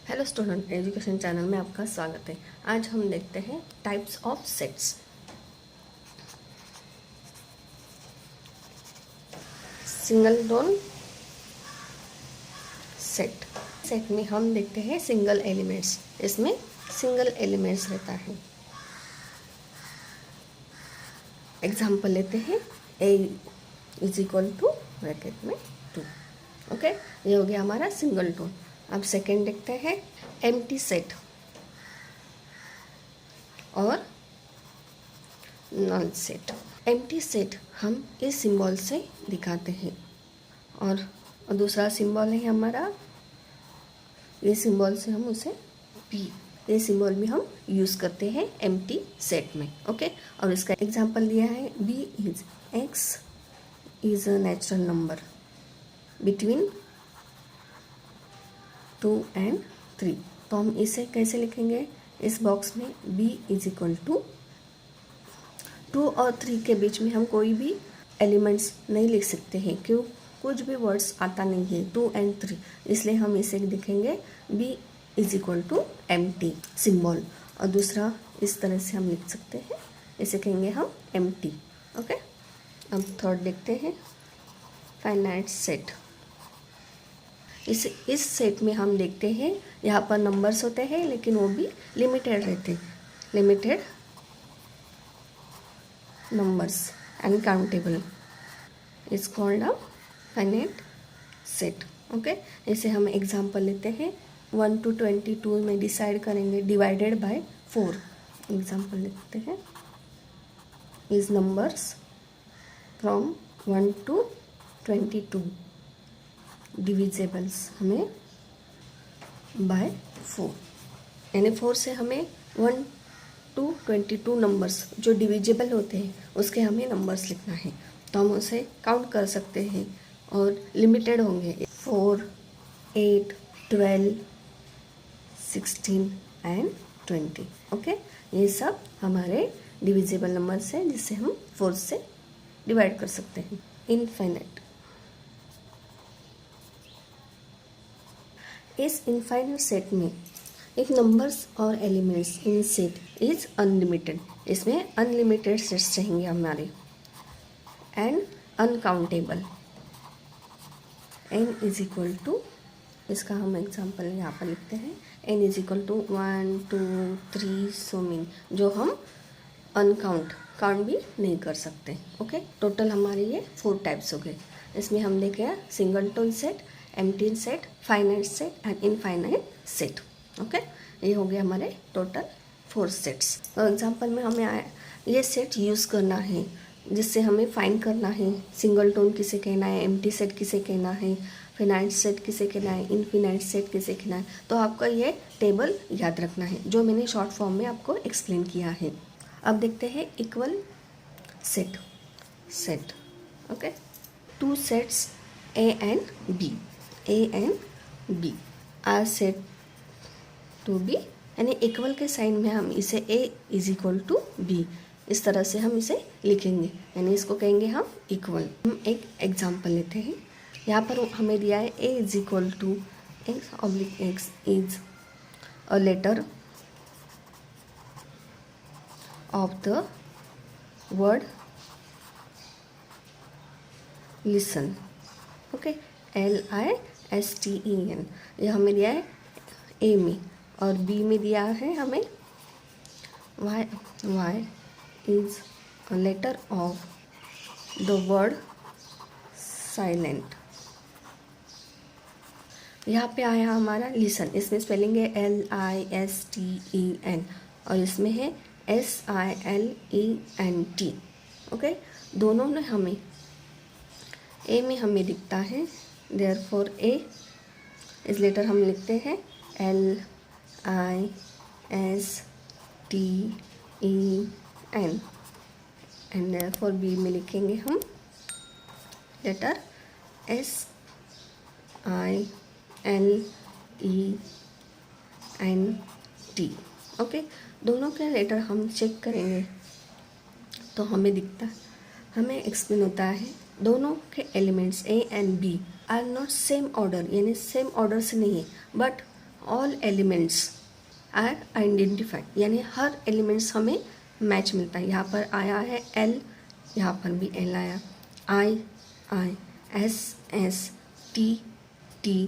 Hello student, education channel में आपका स्वागत है। आज हम देखते हैं types of sets. Single tone set. Set में हम देखते हैं सिंगल एलिमेंट्स। इसमें सिंगल एलिमेंट्स रहता है। एग्जाम्पल लेते हैं a is equal to bracket में 2। ओके, ये हो गया हमारा सिंगल टोन। अब सेकेंड देखते हैं एम्प्टी सेट और नल सेट। एम्प्टी सेट हम इस सिंबल से दिखाते हैं और दूसरा सिंबल है हमारा, ये सिंबल से हम उसे p, ये सिंबल भी हम यूज़ करते हैं एम्प्टी सेट में। ओके, और इसका एग्जांपल दिया है b is x is a natural number between 2 and 3। तो हम इसे कैसे लिखेंगे? इस बॉक्स में b इज इक्वल टू 2 और 3 के बीच में हम कोई भी एलिमेंट्स नहीं लिख सकते हैं, क्यों? कुछ भी वर्ड्स आता नहीं है 2 and 3, इसलिए हम इसे लिखेंगे b is equal to empty symbol. और दूसरा इस तरह से हम लिख सकते हैं, इसे कहेंगे हम एम्प्टी। ओके, अब थर्ड देखते हैं फाइनाइट सेट। इस सेट में हम देखते हैं यहाँ पर नंबर्स होते हैं, लेकिन वो भी लिमिटेड रहते हैं। Limited numbers uncountable is called a finite set. Okay, इसे हम एग्जांपल लेते हैं 1 to 22 में डिसाइड करेंगे डिवाइडेड बाय 4। एग्जांपल लेते हैं इज नंबर्स फ्रॉम 1 to 22 डिविजेबल्स हमें बाय 4, यानी 4 से हमें 1 to 22 नंबर्स जो डिविजिबल होते हैं उसके हमें नंबर्स लिखना है। तो हम उसे काउंट कर सकते हैं और लिमिटेड होंगे 4, 8, 12, 16 एंड 20। ओके, ये सब हमारे डिविजिबल नंबर्स हैं जिसे हम 4 से डिवाइड कर सकते हैं। इनफाइनाइट। इस इनफाइनाइट सेट में एक नंबर्स और elements in set is unlimited. इसमें अनलिमिटेड सेट्स रहेंगे हमारे and uncountable. n is equal to, इसका हम एग्जांपल यहाँ पर लिखते हैं n is equal to 1, 2, 3 so many, जो हम काउंट भी नहीं कर सकते। ओके, टोटल हमारे ये 4 टाइप्स हो गए। इसमें हम देखे single tone set, empty set, finite set and infinite set. Okay, ये हो गया हमारे टोटल 4 सेट्स। तो एग्जांपल में हमें ये सेट यूज़ करना है जिससे हमें फाइंड करना है सिंगल टोन किसे कहना है, एम्प्टी सेट किसे कहना है, फाइनाइट सेट किसे कहना है, इनफिनाइट सेट किसे कहना है। तो आपका ये टेबल याद रखना है जो मैंने शॉर्ट फॉर्म में आपको एक्सप्लेन किया है। अब देखते हैं equal set. Okay, 2 sets A and B are said to be, यानी इक्वल के साइन में हम इसे A is equal to B इस तरह से हम इसे लिखेंगे, यानी इसको कहेंगे हम इक्वल। हम एक एग्जांपल लेते हैं। यहाँ पर हमें दिया है A is equal to x is a letter of the word listen. Okay, LISTEN ये हमें दिया है A में, और B में दिया है हमें y is a letter of the word silent. यहाँ पे आया हमारा लिसन, इसमें स्पेलिंग है LISTEN और इसमें है SILENT। ओके, दोनों ने हमें A में हमें दिखता है, देयरफॉर A इस लेटर हम लिखते हैं LISTEN एंड देयरफॉर B में लिखेंगे हम लेटर SILENT। ओके, दोनों के लेटर हम चेक करेंगे तो हमें एक्सप्लेन होता है दोनों के elements A and B are not same order, यानी सेम ऑर्डर से नहीं है, but all elements are identified, यानी हर एलिमेंट्स हमें मैच मिलता है। यहाँ पर आया है एल, यहाँ पर भी एल आया, आई आई, एस एस, टी टी,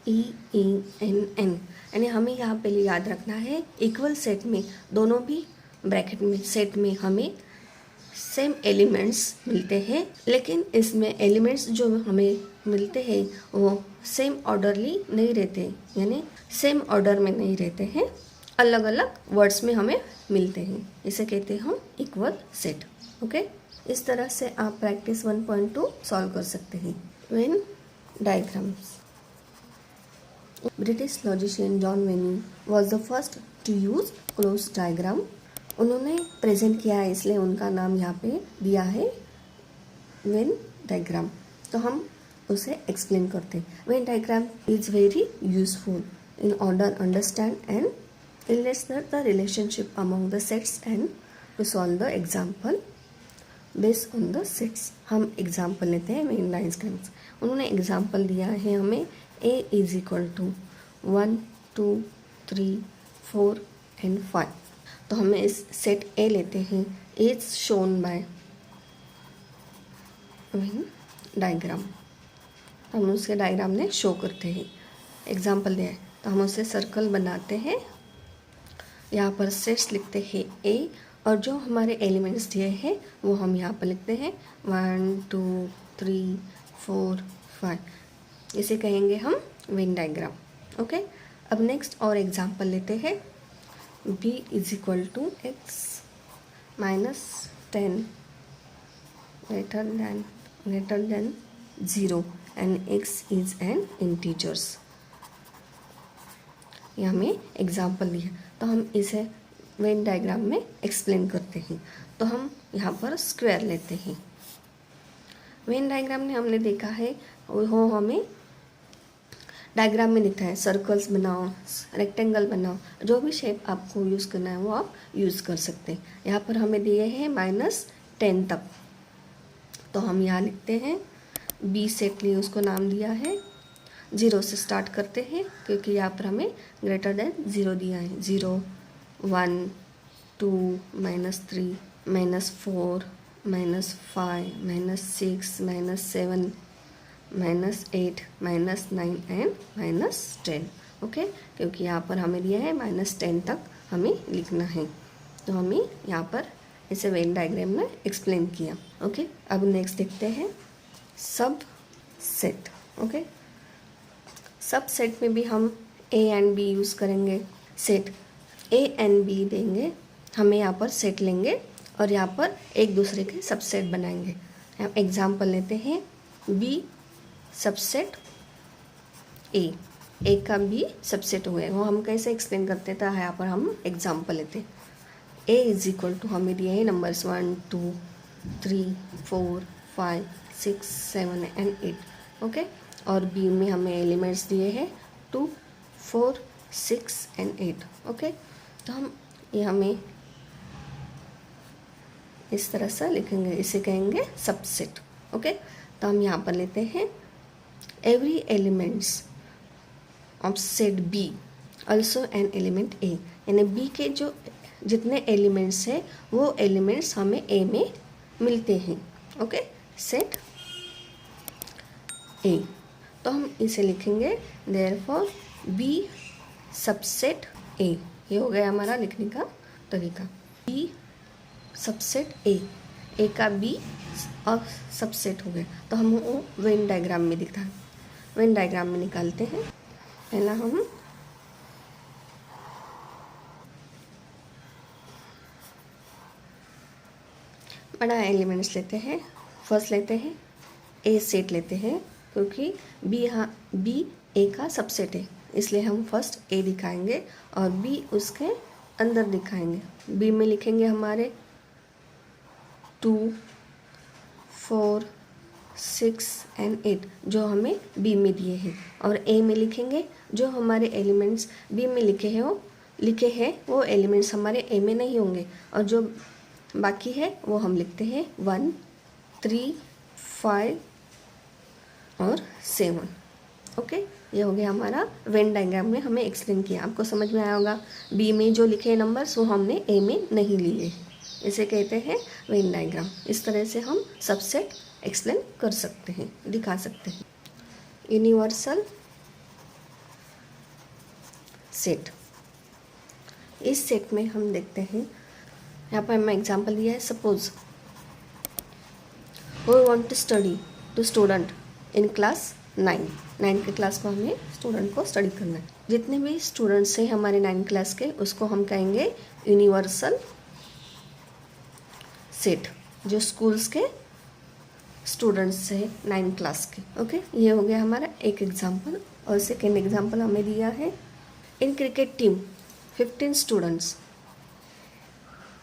ई ई, एन एन, यानी हमें यहाँ पे याद रखना है इक्वल सेट में, दोनों भी ब्रैकेट में सेट में हमें सेम एलिमेंट्स मिलते हैं, लेकिन इसमें एलिमेंट्स जो हमें मिलते हैं वो सेम ऑर्डरली नहीं रहते, यानी सेम ऑर्डर में नहीं रहते हैं, अलग अलग वर्ड्स में हमें मिलते हैं। इसे कहते हैं हम इक्वल सेट। ओके, इस तरह से आप प्रैक्टिस 1.2 सॉल्व कर सकते हैं। Venn diagrams. British logician John Venn was the first to use closed diagram. उन्होंने प्रेजेंट किया है, इसलिए उनका नाम यहाँ पे दिया है वेन डायग्राम। तो हम उसे एक्सप्लेन करते हैं। Venn diagram is very useful in order understand and illustrate the relationship among the sets and to solve the example based on the sets। हम एग्जाम्पल लेते हैं वेन डायग्राम्स। उन्होंने एग्जाम्पल दिया है हमें a is equal to 1 2 3 4 and 5। तो हमें इस सेट ए लेते हैं, is shown by Venn diagram. हम उसके डायग्राम में शो करते हैं, एग्जाम्पल दिया है तो हम उसे सर्कल बनाते हैं, यहाँ पर सेट्स लिखते हैं ए, और जो हमारे एलिमेंट्स दिए हैं वो हम यहाँ पर लिखते हैं 1 2 3 4 5। इसे कहेंगे हम वेन डायग्राम। ओके, अब नेक्स्ट और एग्जांपल लेते हैं। b is equal to x minus 10 greater than 0 and x is an integers। ये हमें एग्जाम्पल दिया, तो हम इसे वेन डायग्राम में एक्सप्लेन करते हैं। तो हम यहाँ पर स्क्वायर लेते हैं। वेन डायग्राम में हमने देखा है वो हमें डायग्राम में दिखता है, सर्कल्स बनाओ, रेक्टेंगल बनाओ, जो भी शेप आपको यूज़ करना है वो आप यूज़ कर सकते हैं। यहाँ पर हमें दिए हैं -10 तक, तो हम यहाँ लिखते हैं बी सेट लिए, उसको नाम दिया है 0 से स्टार्ट करते हैं, क्योंकि यहाँ पर हमें ग्रेटर देन 0 दिया है। 0 1 2 -3 -4 -5 -6 -7 -8 -9 एंड -10। ओके, क्योंकि यहाँ पर हमें दिया है -10 तक हमें लिखना है, तो हमें यहाँ पर इसे वेन डायग्राम में एक्सप्लेन किया। ओके, अब नेक्स्ट देखते हैं सब सेट। ओके, सब सेट में भी हम ए एंड बी यूज़ करेंगे। सेट ए एंड बी देंगे, हमें यहाँ पर सेट लेंगे और यहाँ पर एक दूसरे के सबसेट बनाएंगे। हम एग्जाम्पल लेते हैं बी सबसेट ए का बी सबसेट हो गया, वो हम कैसे एक्सप्लेन करते थे, यहाँ पर हम एग्जाम्पल लेते हैं। ए इज इक्वल टू हमें दिए हैं नंबर्स 1 2 3 4 5 6 7 एंड 8। ओके, और बी में हमें एलिमेंट्स दिए हैं 2 4 6 एंड 8। ओके, तो हम ये हमें इस तरह से लिखेंगे, इसे कहेंगे सबसेट। ओके, तो हम यहाँ पर लेते हैं every elements of set B also an element A, यानी बी के जो जितने एलिमेंट्स हैं वो एलिमेंट्स हमें ए में मिलते हैं। ओके, सेट ए, तो हम इसे लिखेंगे देयरफॉर बी सबसेट ए। ये हो गया हमारा लिखने का तरीका, बी सबसेट ए का बी और सबसेट हो गया। तो हम वो वेन डायग्राम में दिखा, वेन डायग्राम में निकालते हैं। पहला हम बड़ा एलिमेंट्स लेते हैं, फर्स्ट लेते हैं ए सेट लेते हैं, क्योंकि बी ए का सबसेट है, इसलिए हम फर्स्ट ए दिखाएंगे और बी उसके अंदर दिखाएंगे। बी में लिखेंगे हमारे 2 4 6 एंड 8 जो हमें बी में दिए हैं, और ए में लिखेंगे जो हमारे एलिमेंट्स बी में लिखे हैं वो एलिमेंट्स हमारे ए में नहीं होंगे, और जो बाकी है वो हम लिखते हैं 1 3 5 और 7। ओके, ये हो गया हमारा वेन डायग्राम में हमें एक्सप्लेन किया। आपको समझ में आया होगा। बी में जो लिखे नंबर्स वो हमने ए में नहीं लिए, इसे कहते हैं वेन डायग्राम। इस तरह से हम सबसेट एक्सप्लेन कर सकते हैं, दिखा सकते हैं। यूनिवर्सल सेट, इस सेट में हम देखते हैं, यहाँ पर मैं एग्जांपल दिया है। Suppose we want to study two student in class 9 के क्लास को हमें स्टूडेंट को स्टडी करना है। जितने भी स्टूडेंट्स हैं हमारे 9 क्लास के, उसको हम कहेंगे यूनिवर्सल सेट, जो स्कूल्स के स्टूडेंट्स हैं 9 क्लास के। ओके, ये हो गया हमारा एक एग्जांपल। और सेकेंड एग्जांपल हमें दिया है, in cricket team 15 students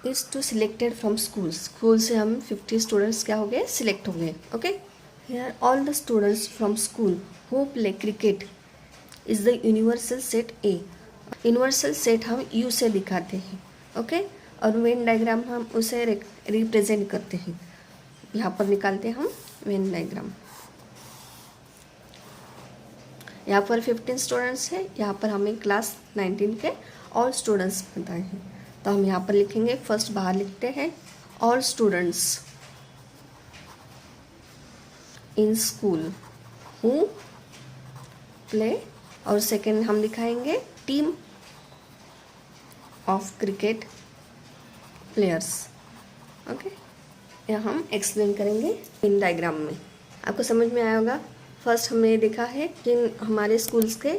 is to selected from school से हम 50 स्टूडेंट्स क्या हो गए, सिलेक्ट हो गए। Okay, here all the students from school who play cricket is the universal set A. Universal set हम यू से दिखाते हैं। ओके, और वेन डायग्राम हम उसे रिप्रेजेंट करते हैं। यहाँ पर निकालते हैं हम वेन डायग्राम। यहाँ पर 15 स्टूडेंट्स है, यहाँ पर हमें क्लास 19 के ऑल स्टूडेंट्स बताए हैं। तो हम यहाँ पर लिखेंगे, फर्स्ट बाहर लिखते हैं all students in school who play, और सेकेंड हम दिखाएंगे team of cricket players. Okay, यह हम एक्सप्लेन करेंगे इन डायग्राम में। आपको समझ में आया होगा। फर्स्ट हमने देखा है कि हमारे स्कूल्स के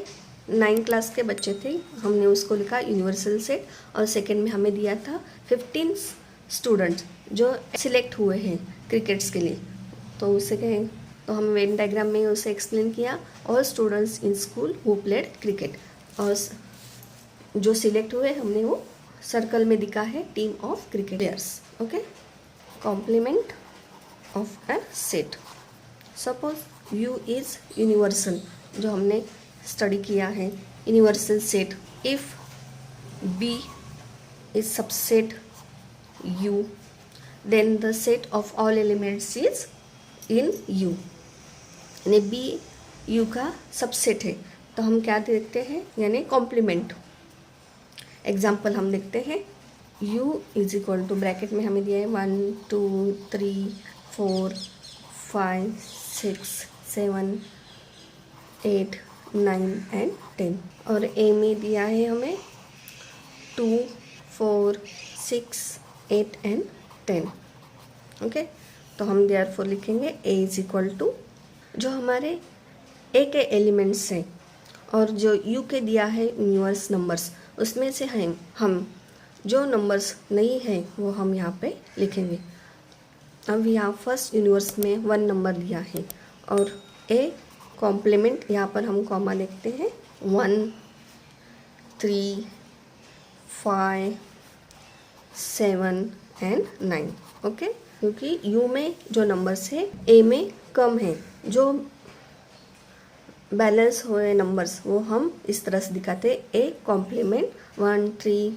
9 क्लास के बच्चे थे, हमने उसको लिखा यूनिवर्सल सेट। और सेकंड में हमें दिया था 15 स्टूडेंट्स जो सिलेक्ट हुए हैं क्रिकेट्स के लिए, तो उसे कहें, तो हम वेन डायग्राम में उसे एक्सप्लेन किया, all students in school who played cricket. और जो सिलेक्ट हुए हमने वो सर्कल में दिखा है team of cricket players. Okay, complement of a set. Suppose U is universal, जो हमने स्टडी किया है universal set. If B is subset U, then the set of all elements is in U. यानी B U का subset है, तो हम क्या देखते हैं, यानी कॉम्प्लीमेंट। एग्जाम्पल हम देखते हैं, u is equal to, bracket में हमें दिया है 1 2 3 4 5 6 7 8 9 एंड 10। और a में दिया है हमें 2 4 6 8 एंड 10। ओके, तो हम देयरफॉर लिखेंगे a इज इक्वल टू, जो हमारे a के एलिमेंट्स हैं और जो u के दिया है यूनिवर्स नंबर्स, उसमें से हम जो नंबर्स नहीं हैं वो हम यहाँ पे लिखेंगे। अब यहाँ फर्स्ट यूनिवर्स में 1 नंबर दिया है और a कॉम्प्लीमेंट, यहाँ पर हम कॉमा देखते हैं 1 3 5 7 एंड 9। ओके, क्योंकि u में जो नंबर्स है a में कम है, जो बैलेंस हुए नंबर्स वो हम इस तरह से दिखाते हैं, a कॉम्प्लीमेंट 1 3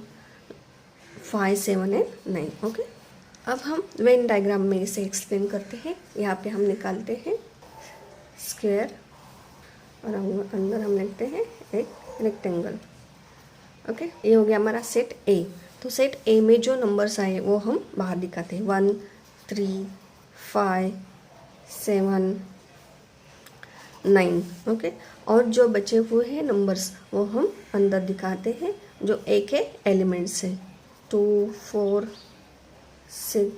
5 7 एंड 9। ओके, अब हम वेन डायग्राम में इसे एक्सप्लेन करते हैं। यहाँ पे हम निकालते हैं स्क्वायर और अंदर हम लिखते हैं एक रेक्टेंगल। ओके, ये हो गया हमारा सेट ए। तो सेट ए में जो नंबर्स आए वो हम बाहर दिखाते हैं, 1 3 5 7 9। ओके, और जो बचे हुए हैं नंबर्स वो हम अंदर दिखाते हैं, जो ए के एलिमेंट्स हैं 2 4 6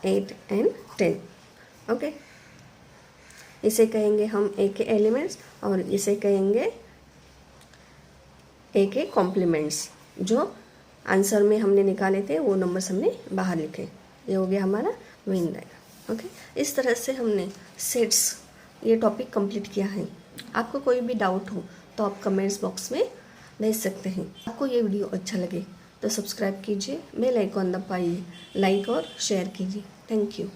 8 एंड 10। ओके, इसे कहेंगे हम ए के एलिमेंट्स और इसे कहेंगे ए के कॉम्प्लीमेंट्स। जो आंसर में हमने निकाले थे वो नंबर्स हमने बाहर लिखे। ये हो गया हमारा वेन डायग्राम। ओके, इस तरह से हमने सेट्स ये टॉपिक कंप्लीट किया है। आपको कोई भी डाउट हो तो आप कमेंट्स बॉक्स में भेज सकते हैं। आपको ये वीडियो अच्छा लगे तो सब्सक्राइब कीजिए, बेल आइकॉन दबाइए, लाइक और शेयर कीजिए। Thank you.